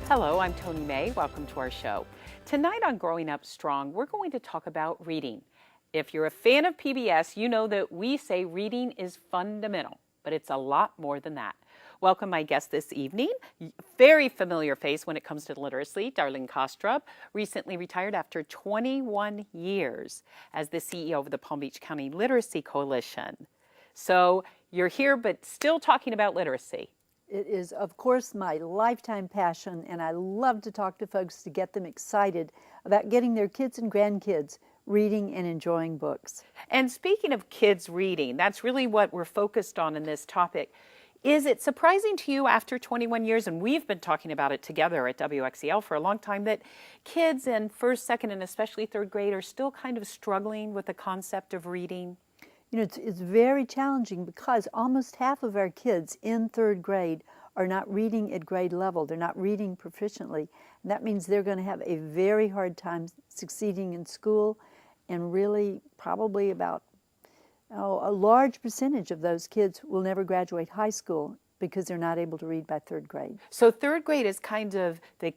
Hello, I'm Tony May. Welcome to our show. Tonight on Growing Up Strong, we're going to talk about reading. If you're a fan of PBS, you know that we say reading is fundamental, but it's a lot more than that. Welcome my guest this evening, very familiar face when it comes to literacy, Darlene Kostrub, recently retired after 21 years as the CEO of the Palm Beach County Literacy Coalition. So you're here, but still talking about literacy. It is, of course, my lifetime passion, and I love to talk to folks to get them excited about getting their kids and grandkids reading and enjoying books. And speaking of kids reading, that's really what we're focused on in this topic. Is it surprising to you after 21 years, and we've been talking about it together at WXEL for a long time, that kids in first, second, and especially third grade are still kind of struggling with the concept of reading? You know, it's very challenging because almost half of our kids in third grade are not reading at grade level. They're not reading proficiently. And that means they're going to have a very hard time succeeding in school, and really probably about a large percentage of those kids will never graduate high school because they're not able to read by third grade. So third grade is kind of the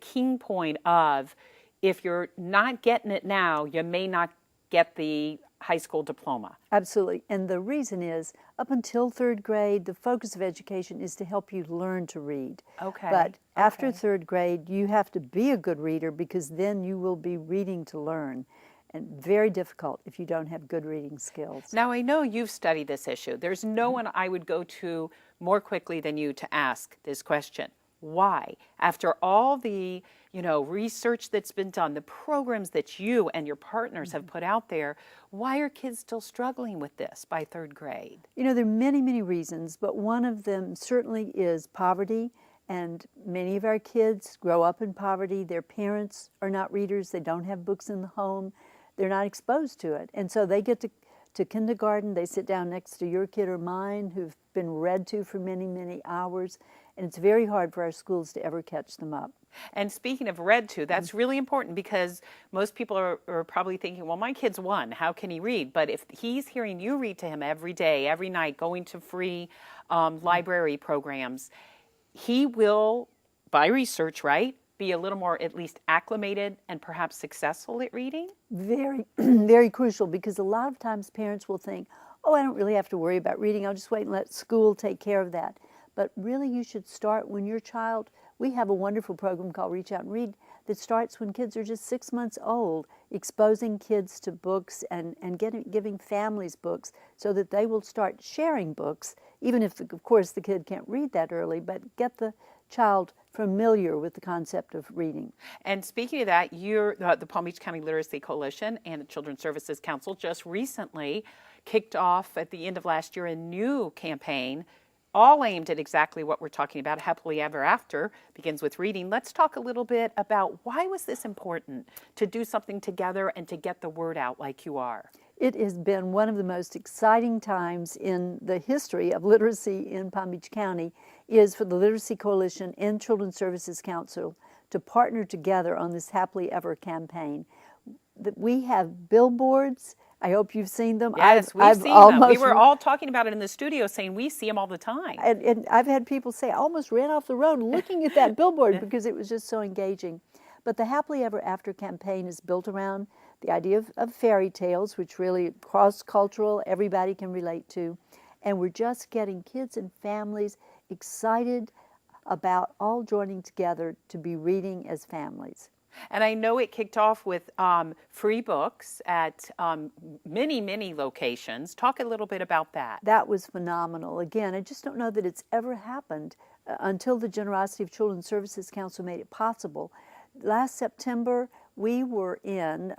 king point of, if you're not getting it now, you may not get the high school diploma. Absolutely. And the reason is, up until third grade, the focus of education is to help you learn to read. Okay. But after third grade, you have to be a good reader, because then you will be reading to learn. And very difficult if you don't have good reading skills. Now, I know you've studied this issue. There's no one I would go to more quickly than you to ask this question. Why? After all the, research that's been done, the programs that you and your partners have put out there, why are kids still struggling with this by third grade? You know, there are many, many reasons, but one of them certainly is poverty. And many of our kids grow up in poverty. Their parents are not readers. They don't have books in the home. They're not exposed to it. And so they get to kindergarten, they sit down next to your kid or mine who've been read to for many, many hours. And it's very hard for our schools to ever catch them up. And speaking of read to, that's really important, because most people are probably thinking, well, my kid's one, how can he read? But if he's hearing you read to him every day, every night, going to free library programs, he will, by research, right, be a little more at least acclimated and perhaps successful at reading? Very, very crucial, because a lot of times parents will think, oh, I don't really have to worry about reading. I'll just wait and let school take care of that. But really, you should start when your child, we have a wonderful program called Reach Out and Read that starts when kids are just 6 months old, exposing kids to books and giving families books so that they will start sharing books, even if, of course, the kid can't read that early, but get the child familiar with the concept of reading. And speaking of that, you're the Palm Beach County Literacy Coalition and the Children's Services Council just recently kicked off at the end of last year a new campaign, all aimed at exactly what we're talking about. Happily Ever After begins with reading. Let's talk a little bit about, why was this important to do something together and to get the word out like you are? It has been one of the most exciting times in the history of literacy in Palm Beach County, is for the Literacy Coalition and Children's Services Council to partner together on this Happily Ever campaign. We have billboards. I hope you've seen them. Yes, we've seen them. We were all talking about it in the studio, saying we see them all the time. And I've had people say, I almost ran off the road looking at that billboard because it was just so engaging. But the Happily Ever After campaign is built around the idea of fairy tales, which really cross-cultural, everybody can relate to. And we're just getting kids and families excited about all joining together to be reading as families. And I know it kicked off with free books at many, many locations. Talk a little bit about that. That was phenomenal. Again, I just don't know that it's ever happened until the generosity of Children's Services Council made it possible. Last September, we were in,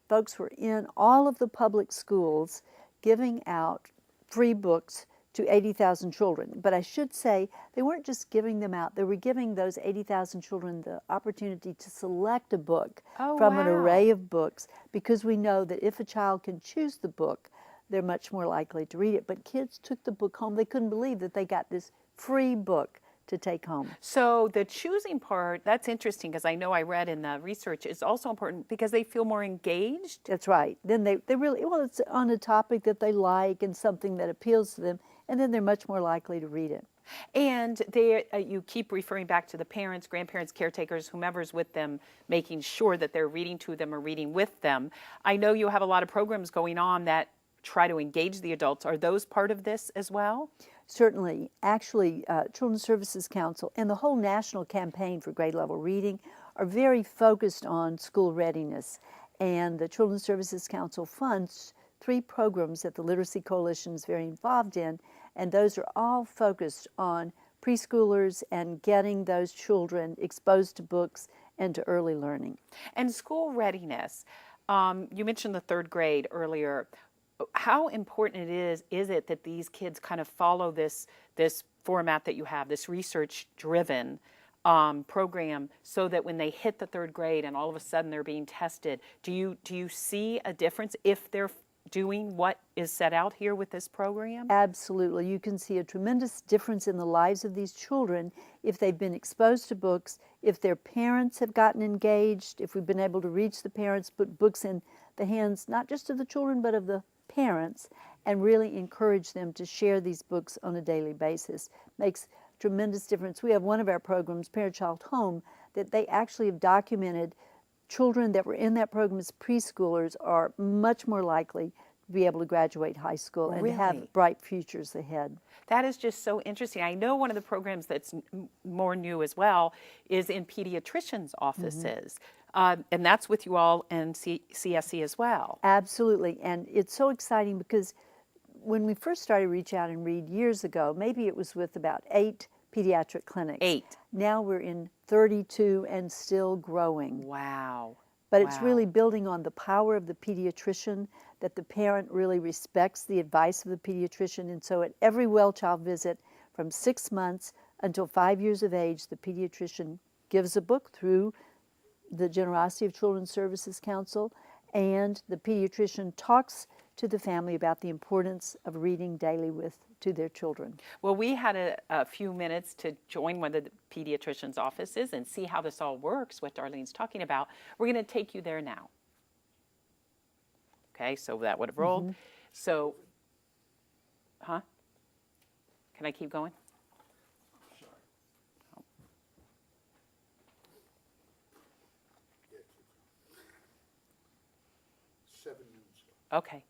folks were in all of the public schools giving out free books to 80,000 children. But I should say, they weren't just giving them out, they were giving those 80,000 children the opportunity to select a book from an array of books, because we know that if a child can choose the book, they're much more likely to read it. But kids took the book home. They couldn't believe that they got this free book to take home. So the choosing part, that's interesting because I know I read in the research is also important because they feel more engaged. That's right. Then they really, well, it's on a topic that they like and something that appeals to them, and then they're much more likely to read it. And you keep referring back to the parents, grandparents, caretakers, whomever's with them, making sure that they're reading to them or reading with them. I know you have a lot of programs going on that try to engage the adults. Are those part of this as well? Certainly. Actually, Children's Services Council and the whole national campaign for grade level reading are very focused on school readiness. And the Children's Services Council funds 3 programs that the Literacy Coalition is very involved in, and those are all focused on preschoolers and getting those children exposed to books and to early learning. And school readiness, you mentioned the 3rd grade earlier. How important is it that these kids kind of follow this format that you have, this research-driven program, so that when they hit the 3rd grade and all of a sudden they're being tested, do you see a difference if they're doing what is set out here with this program? Absolutely. You can see a tremendous difference in the lives of these children if they've been exposed to books, if their parents have gotten engaged, if we've been able to reach the parents, put books in the hands not just of the children but of the parents, and really encourage them to share these books on a daily basis. Makes tremendous difference. We have one of our programs, Parent-Child Home, that they actually have documented children that were in that program as preschoolers are much more likely to be able to graduate high school and Really? have bright futures ahead. That is just so interesting. I know one of the programs that's more new as well is in pediatricians' offices. And that's with you all and CSC as well. Absolutely. And it's so exciting because when we first started Reach Out and Read years ago, maybe it was with about 8 pediatric clinics. 8. Now we're in 32 and still growing. Wow. But it's really building on the power of the pediatrician, that the parent really respects the advice of the pediatrician. And so at every well-child visit from 6 months until 5 years of age, the pediatrician gives a book through the generosity of Children's Services Council, and the pediatrician talks to the family about the importance of reading daily to their children. Well, we had a few minutes to join one of the pediatrician's offices and see how this all works, what Darlene's talking about. We're going to take you there now. Okay, so that would have rolled. So, can I keep going? Okay.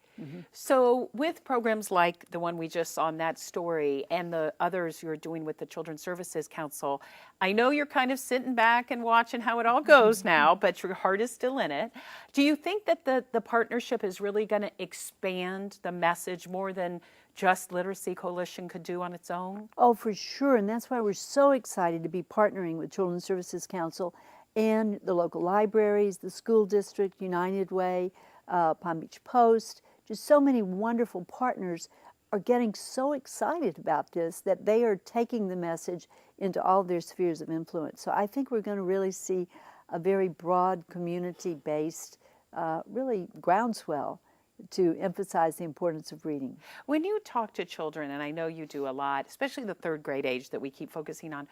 So with programs like the one we just saw in that story and the others you're doing with the Children's Services Council, I know you're kind of sitting back and watching how it all goes now, but your heart is still in it. Do you think that the partnership is really going to expand the message more than just Literacy Coalition could do on its own? Oh, for sure. And that's why we're so excited to be partnering with Children's Services Council and the local libraries, the school district, United Way, Palm Beach Post. Just so many wonderful partners are getting so excited about this that they are taking the message into all their spheres of influence. So I think we're going to really see a very broad community-based, really groundswell to emphasize the importance of reading. When you talk to children, and I know you do a lot, especially the 3rd grade age that we keep focusing on,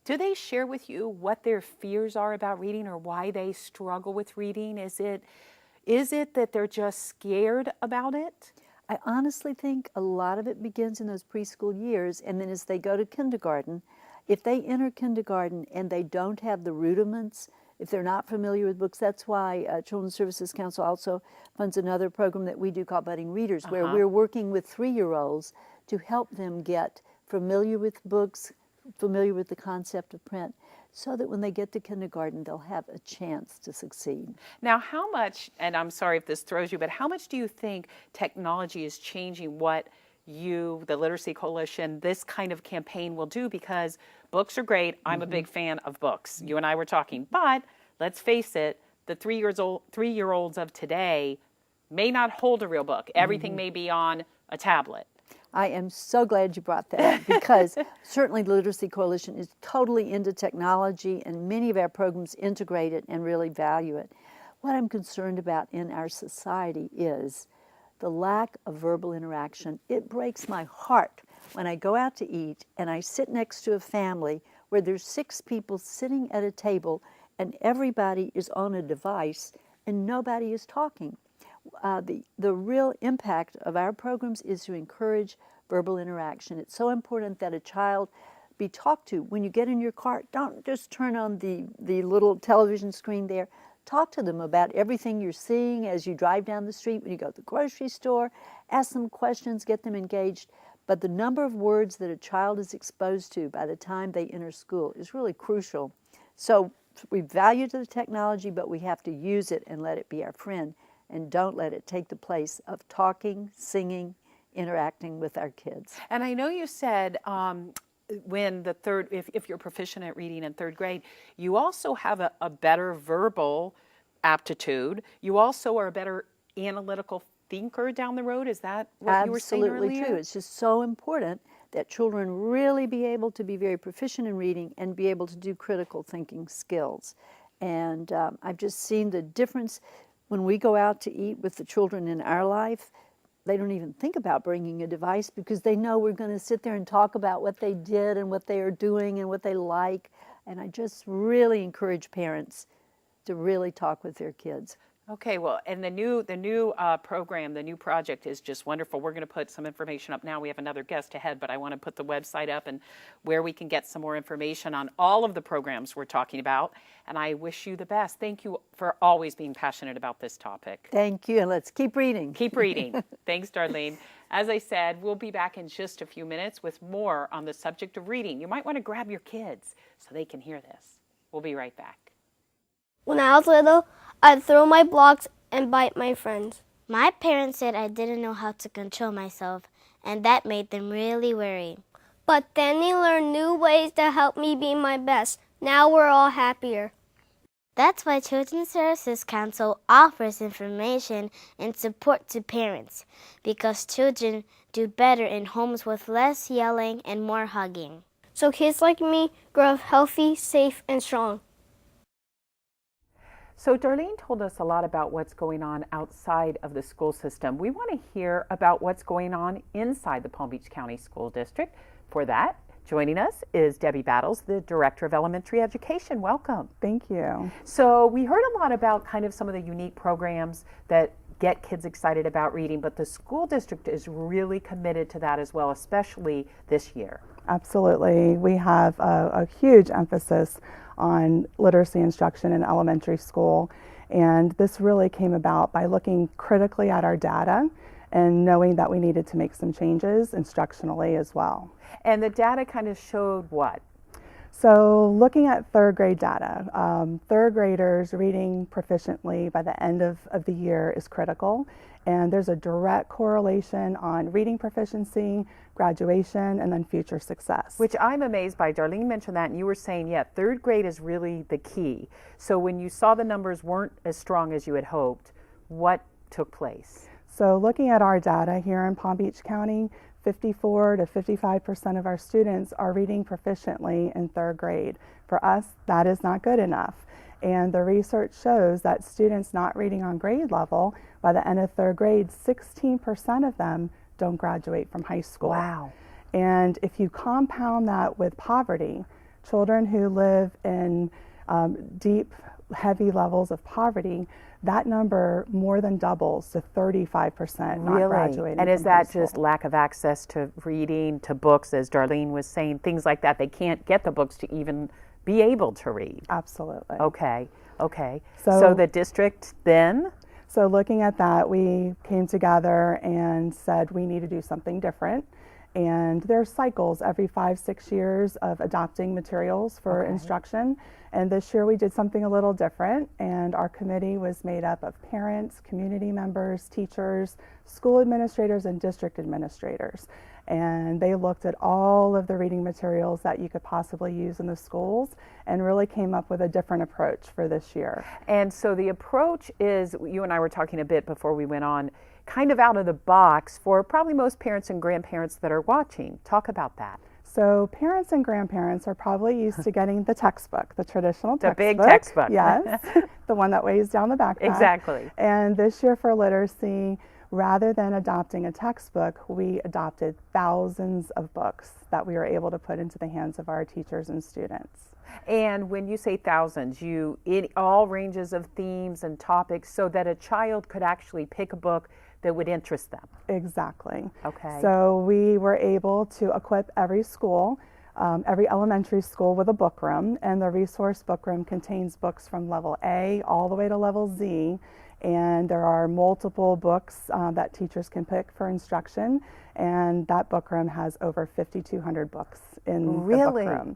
do they share with you what their fears are about reading or why they struggle with reading? Is it that they're just scared about it? I honestly think a lot of it begins in those preschool years, and then as they go to kindergarten, if they enter kindergarten and they don't have the rudiments, if they're not familiar with books, that's why Children's Services Council also funds another program that we do called Budding Readers, where we're working with 3-year-olds to help them get familiar with books, familiar with the concept of print, so that when they get to kindergarten, they'll have a chance to succeed. Now, how much, and I'm sorry if this throws you, but how much do you think technology is changing what you, the Literacy Coalition, this kind of campaign will do? Because books are great. I'm a big fan of books. You and I were talking. But let's face it, the 3-year-olds of today may not hold a real book. Everything may be on a tablet. I am so glad you brought that up because certainly the Literacy Coalition is totally into technology, and many of our programs integrate it and really value it. What I'm concerned about in our society is the lack of verbal interaction. It breaks my heart when I go out to eat and I sit next to a family where there's 6 people sitting at a table and everybody is on a device and nobody is talking. The real impact of our programs is to encourage verbal interaction. It's so important that a child be talked to. When you get in your car, don't just turn on the little television screen there. Talk to them about everything you're seeing as you drive down the street, when you go to the grocery store. Ask them questions, get them engaged. But the number of words that a child is exposed to by the time they enter school is really crucial. So we value the technology, but we have to use it and let it be our friend, and don't let it take the place of talking, singing, interacting with our kids. And I know you said when if you're proficient at reading in 3rd grade, you also have a better verbal aptitude. You also are a better analytical thinker down the road. Is that what you were saying earlier? Absolutely true. It's just so important that children really be able to be very proficient in reading and be able to do critical thinking skills. And I've just seen the difference when we go out to eat with the children in our life. They don't even think about bringing a device because they know we're going to sit there and talk about what they did and what they are doing and what they like. And I just really encourage parents to really talk with their kids. Okay, well, and the new program, the new project is just wonderful. We're going to put some information up now. We have another guest ahead, but I want to put the website up and where we can get some more information on all of the programs we're talking about. And I wish you the best. Thank you for always being passionate about this topic. Thank you, and let's keep reading. Keep reading. Thanks, Darlene. As I said, we'll be back in just a few minutes with more on the subject of reading. You might want to grab your kids so they can hear this. We'll be right back. When I was little, I'd throw my blocks and bite my friends. My parents said I didn't know how to control myself, and that made them really worry. But then they learned new ways to help me be my best. Now we're all happier. That's why Children's Services Council offers information and support to parents, because children do better in homes with less yelling and more hugging. So kids like me grow up healthy, safe, and strong. So Darlene told us a lot about what's going on outside of the school system. We want to hear about what's going on inside the Palm Beach County School District. For that, joining us is Debbie Battles, the Director of Elementary Education. Welcome. Thank you. So we heard a lot about kind of some of the unique programs that get kids excited about reading, but the school district is really committed to that as well, especially this year. Absolutely. We have a huge emphasis on literacy instruction in elementary school, and this really came about by looking critically at our data and knowing that we needed to make some changes instructionally as well. And the data kind of showed what? So looking at 3rd grade data, 3rd graders reading proficiently by the end of the year is critical, and there's a direct correlation on reading proficiency, graduation, and then future success. Which I'm amazed by. Darlene mentioned that, and you were saying, yeah, 3rd grade is really the key. So when you saw the numbers weren't as strong as you had hoped, what took place? So looking at our data here in Palm Beach County, 54 to 55% of our students are reading proficiently in 3rd grade. For us, that is not good enough. And the research shows that students not reading on grade level, by the end of 3rd grade, 16% of them don't graduate from high school. Wow. And if you compound that with poverty, children who live in deep, heavy levels of poverty, that number more than doubles to 35% not graduating. And is from high that just school. lack of access to reading, to books, as Darlene was saying, things like that? They can't get the books to even be able to read. Absolutely. Okay, okay. So- So the district then? So looking at that, we came together and said we need to do something different. And there's cycles every 5-6 years of adopting materials for instruction. And this year we did something a little different, and our committee was made up of parents, community members, teachers, school administrators, and district administrators. And they looked at all of the reading materials that you could possibly use in the schools and really came up with a different approach for this year. And so the approach is, you and I were talking a bit before we went on, kind of out of the box for probably most parents and grandparents that are watching. Talk about that. So parents and grandparents are probably used to getting the textbook, the traditional textbook. The big textbook. Yes, the one that weighs down the backpack. Exactly. And this year for literacy, Rather than adopting a textbook, we adopted thousands of books that we were able to put into the hands of our teachers and students. And when you say thousands, in all ranges of themes and topics, so that a child could actually pick a book that would interest them. Exactly. Okay. So we were able to equip every school, every elementary school with a book room, and the resource book room contains books from level A all the way to level Z, and there are multiple books that teachers can pick for instruction, and that book room has over 5,200 books in the book room.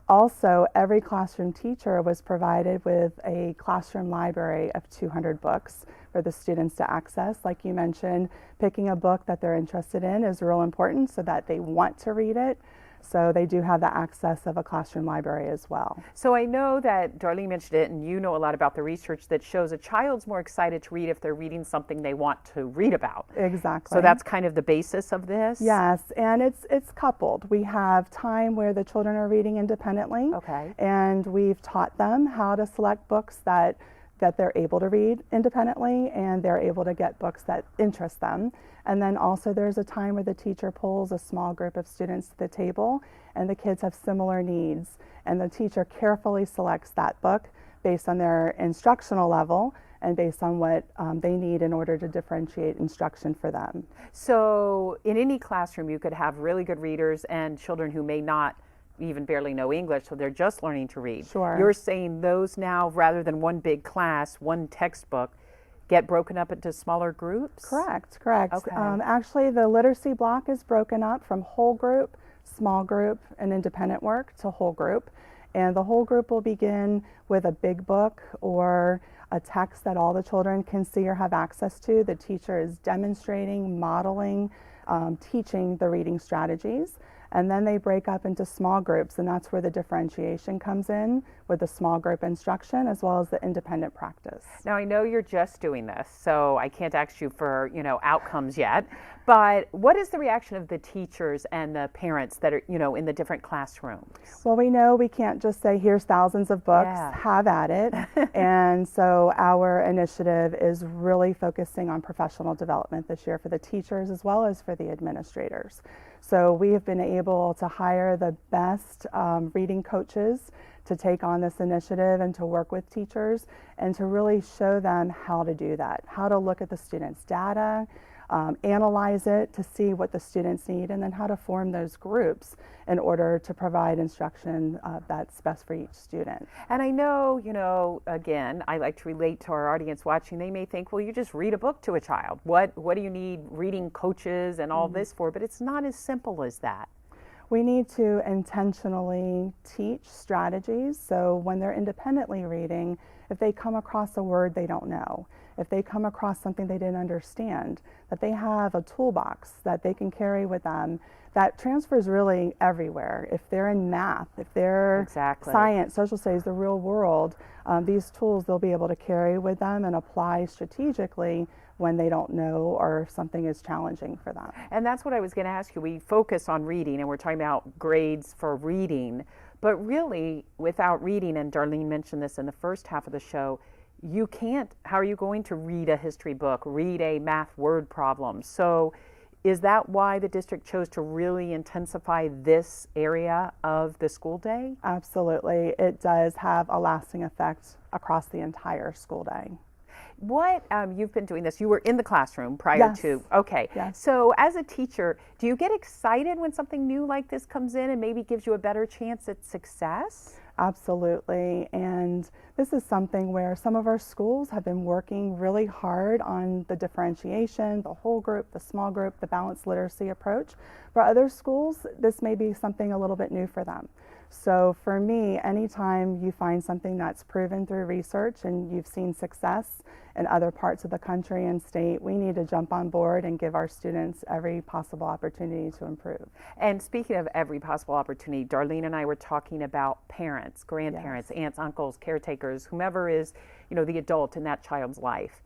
Also, every classroom teacher was provided with a classroom library of 200 books for the students to access. Like you mentioned, picking a book that they're interested in is real important so that they want to read it. So they do have the access of a classroom library as well. So I know that Darlene mentioned it, and you know a lot about the research that shows a child's more excited to read if they're reading something they want to read about. Exactly. So that's kind of the basis of this? Yes, and it's coupled. We have time where the children are reading independently. Okay. And we've taught them how to select books that they're able to read independently, and they're able to get books that interest them. And then also there's a time where the teacher pulls a small group of students to the table, and the kids have similar needs, and the teacher carefully selects that book based on their instructional level and based on what they need in order to differentiate instruction for them. So in any classroom you could have really good readers and children who may not even barely know English, so they're just learning to read. Sure. You're saying those now, rather than one big class, one textbook, get broken up into smaller groups? Correct. Okay. Actually, the literacy block is broken up from whole group, small group, and independent work to whole group. And the whole group will begin with a big book or a text that all the children can see or have access to. The teacher is demonstrating, modeling, teaching the reading strategies. And then they break up into small groups, and that's where the differentiation comes in with the small group instruction as well as the independent practice. Now I know you're just doing this, so I can't ask you for, outcomes yet, but what is the reaction of the teachers and the parents that are, in the different classrooms? Well, we know we can't just say, here's thousands of books, Yeah. have at it. And so our initiative is really focusing on professional development this year for the teachers as well as for the administrators. So we have been able to hire the best reading coaches to take on this initiative and to work with teachers and to really show them how to do that, how to look at the students' data, analyze it to see what the students need, and then how to form those groups in order to provide instruction that's best for each student. And I know, again, I like to relate to our audience watching. They may think, well, you just read a book to a child. What do you need reading coaches and all this for? But it's not as simple as that. We need to intentionally teach strategies. So when they're independently reading, if they come across a word they don't know, if they come across something they didn't understand, that they have a toolbox that they can carry with them that transfers really everywhere. If they're in math, if they're Exactly. science, social studies, the real world, these tools they'll be able to carry with them and apply strategically when they don't know or if something is challenging for them. And that's what I was going to ask you. We focus on reading, and we're talking about grades for reading, but really without reading, and Darlene mentioned this in the first half of the show, you can't, how are you going to read a history book, read a math word problem? So is that why the district chose to really intensify this area of the school day? Absolutely. It does have a lasting effect across the entire school day. What, you've been doing this, you were in the classroom prior Yes. to, okay. Yes. So as a teacher, do you get excited when something new like this comes in and maybe gives you a better chance at success? Absolutely. And this is something where some of our schools have been working really hard on the differentiation, the whole group, the small group, the balanced literacy approach. For other schools, this may be something a little bit new for them. So for me, anytime you find something that's proven through research and you've seen success in other parts of the country and state, we need to jump on board and give our students every possible opportunity to improve. And speaking of every possible opportunity, Darlene and I were talking about parents, grandparents, aunts, uncles, caretakers, whomever is, the adult in that child's life.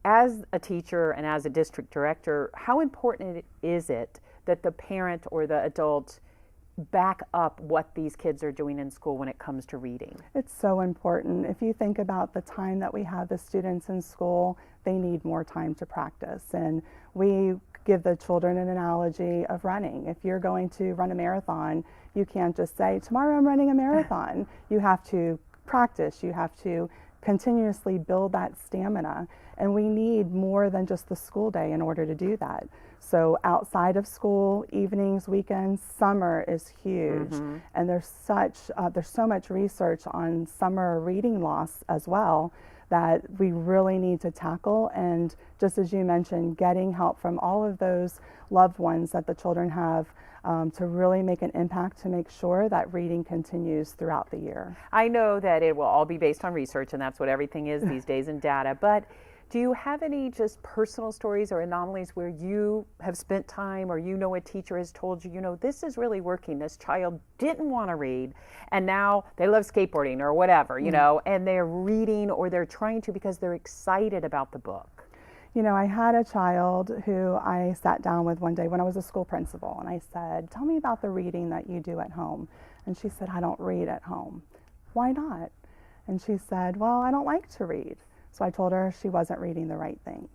As a teacher and as a district director, how important is it that the parent or the adult back up what these kids are doing in school when it comes to reading? It's so important. If you think about the time that we have the students in school, they need more time to practice. And we give the children an analogy of running. If you're going to run a marathon, you can't just say, tomorrow I'm running a marathon. You have to practice. You have to continuously build that stamina. And we need more than just the school day in order to do that. So outside of school, evenings, weekends, summer is huge. And there's so much research on summer reading loss as well that we really need to tackle. And just as you mentioned, getting help from all of those loved ones that the children have to really make an impact to make sure that reading continues throughout the year. I know that it will all be based on research, and that's what everything is these days in data, but do you have any just personal stories or anomalies where you have spent time, or you know a teacher has told you, you know, this is really working, this child didn't want to read and now they love skateboarding or whatever, you know, and they're reading or they're trying to because they're excited about the book? You know, I had a child who I sat down with one day when I was a school principal, and I said, tell me about the reading that you do at home. And she said, I don't read at home. Why not? And she said, well, I don't like to read. So I told her she wasn't reading the right things.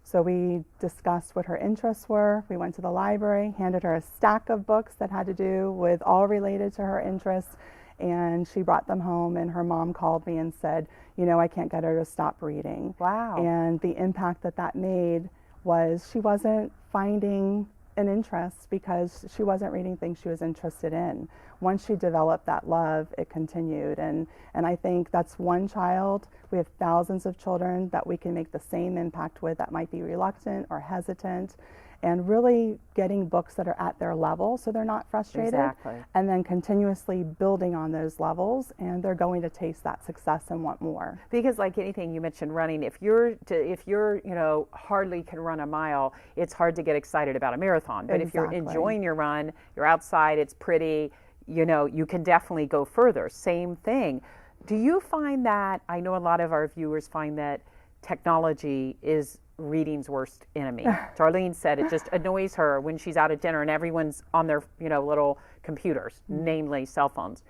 So we discussed what her interests were. We went to the library, handed her a stack of books that had to do with all related to her interests, and she brought them home, and her mom called me and said, you know, I can't get her to stop reading. Wow. And the impact that that made was she wasn't finding an interest because she wasn't reading things she was interested in. Once she developed that love, it continued. And I think that's one child. We have thousands of children that we can make the same impact with that might be reluctant or hesitant, and really getting books that are at their level so they're not frustrated. Exactly. And then continuously building on those levels, and they're going to taste that success and want more. Because like anything, you mentioned running, if you're you know, hardly can run a mile, it's hard to get excited about a marathon. But if you're enjoying your run, you're outside, it's pretty, you know, you can definitely go further. Same thing. Do you find that, I know a lot of our viewers find that technology is reading's worst enemy. Darlene said it just annoys her when she's out at dinner and everyone's on their, you know, little computers, namely cell phones.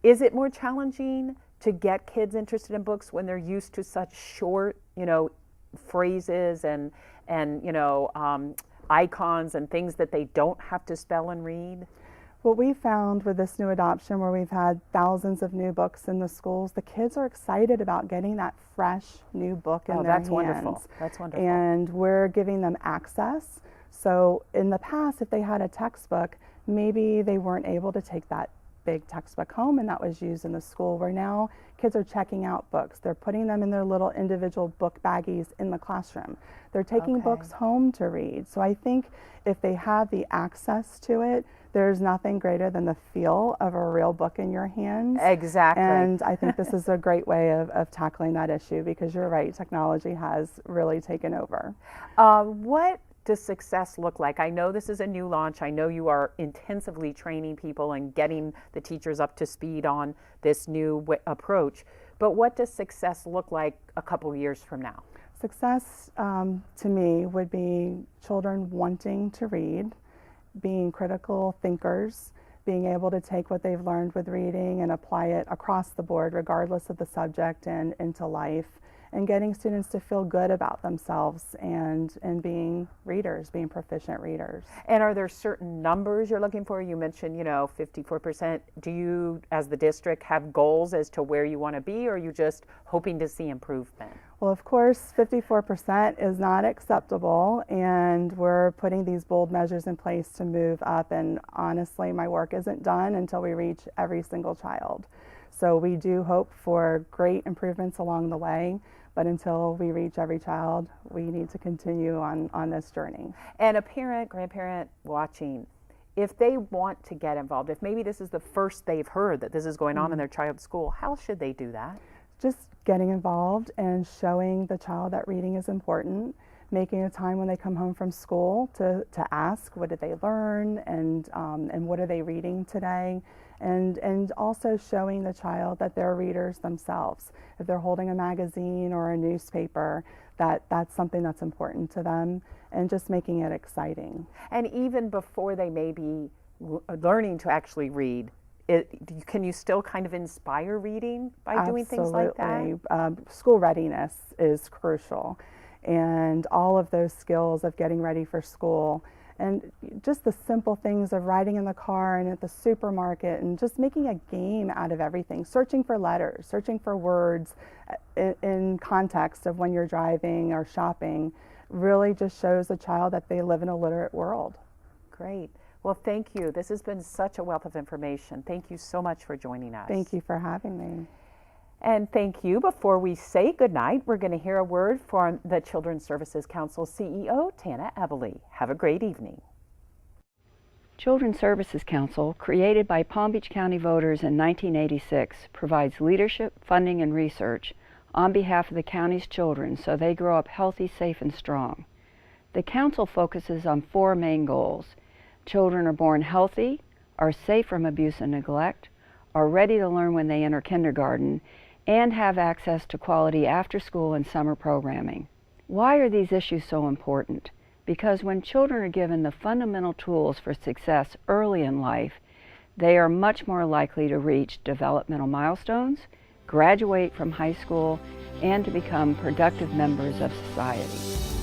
Is it more challenging to get kids interested in books when they're used to such short, you know, phrases and you know, icons and things that they don't have to spell and read? What we found with this new adoption, where we've had thousands of new books in the schools, the kids are excited about getting that fresh new book in their hands. Wonderful. That's wonderful. And we're giving them access. So in the past, if they had a textbook, maybe they weren't able to take that big textbook home, and that was used in the school, where now kids are checking out books. They're putting them in their little individual book baggies in the classroom. They're taking books home to read. So I think if they have the access to it, there's nothing greater than the feel of a real book in your hands. Exactly. And I think this is a great way of tackling that issue, because you're right, technology has really taken over. What does success look like? I know this is a new launch. I know you are intensively training people and getting the teachers up to speed on this new approach. But what does success look like a couple years from now? Success to me would be children wanting to read, being critical thinkers, being able to take what they've learned with reading and apply it across the board, regardless of the subject, and into life, and getting students to feel good about themselves and being readers, being proficient readers. And are there certain numbers you're looking for? You mentioned, you know, 54%. Do you, as the district, have goals as to where you want to be, or are you just hoping to see improvement? Well, of course, 54% is not acceptable, and we're putting these bold measures in place to move up. And honestly, my work isn't done until we reach every single child. So we do hope for great improvements along the way, but until we reach every child, we need to continue on this journey. And a parent, grandparent watching, if they want to get involved, if maybe this is the first they've heard that this is going on in their child's school, how should they do that? Just getting involved and showing the child that reading is important, making a time when they come home from school to ask what did they learn, and what are they reading today, and also showing the child that they're readers themselves. If they're holding a magazine or a newspaper, that's something that's important to them, and just making it exciting. And even before they maybe learning to actually read, can you still kind of inspire reading by doing things like that? School readiness is crucial, and all of those skills of getting ready for school, and just the simple things of riding in the car and at the supermarket, and just making a game out of everything, searching for letters, searching for words in context of when you're driving or shopping, really just shows a child that they live in a literate world. Great. Well, thank you. This has been such a wealth of information. Thank you so much for joining us. Thank you for having me. And thank you. Before we say goodnight, we're going to hear a word from the Children's Services Council CEO, Tana Evely. Have a great evening. Children's Services Council, created by Palm Beach County voters in 1986, provides leadership, funding, and research on behalf of the county's children so they grow up healthy, safe, and strong. The council focuses on 4 main goals. Children are born healthy, are safe from abuse and neglect, are ready to learn when they enter kindergarten, and have access to quality after-school and summer programming. Why are these issues so important? Because when children are given the fundamental tools for success early in life, they are much more likely to reach developmental milestones, graduate from high school, and to become productive members of society.